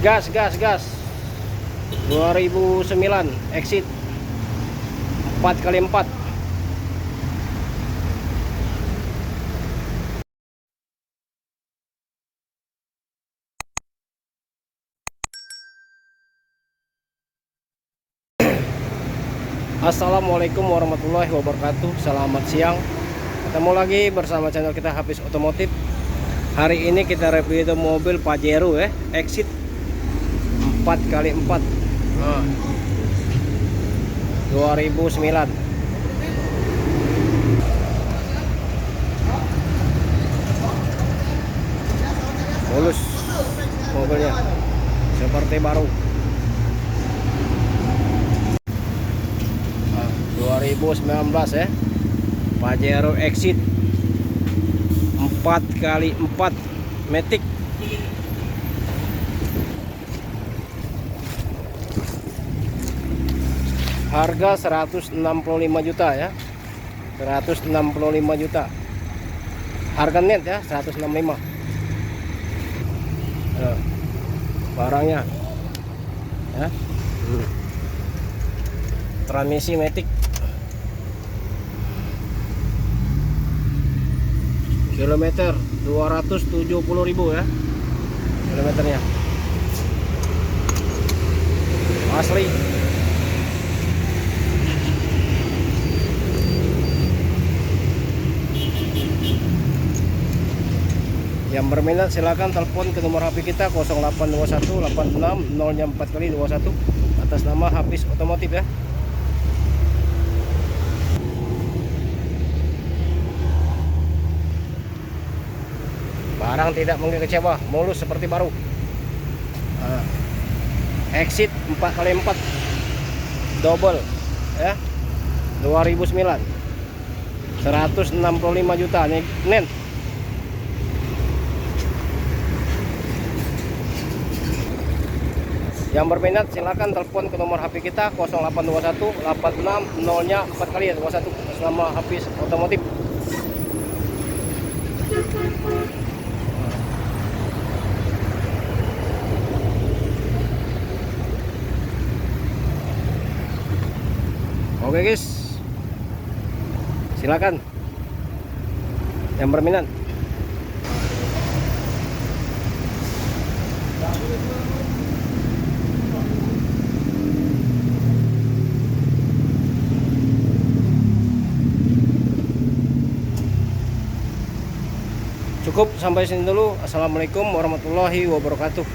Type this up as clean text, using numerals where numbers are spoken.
Gas, gas, gas. 2009 exit 4x4. Assalamualaikum warahmatullahi wabarakatuh. Selamat siang. Ketemu lagi bersama channel kita Hafiz Otomotif. Hari ini kita review itu mobil Pajero exit 4x4 2009. Mulus mobilnya seperti baru. 2019 Pajero exit 4x4 Matic. Harga 165 juta ya. 165 juta. Harga net ya 165. Barangnya ya. Transmisi Matic. Kilometer 270.000 ya kilometernya. Asli. Yang berminat silakan telepon ke nomor HP kita 0821 86 0 4 kali 21 atas nama Hafiz Otomotif ya. Barang tidak mungkin kecewa, mulus seperti baru. Exit 4x4 double ya. 2009 165 juta nih net. Yang berminat silakan telepon ke nomor HP kita 0821 86 0 4 kali 21 atas nama Hafiz Otomotif. Oke guys, silakan yang berminat. Cukup sampai sini dulu. Assalamualaikum warahmatullahi wabarakatuh.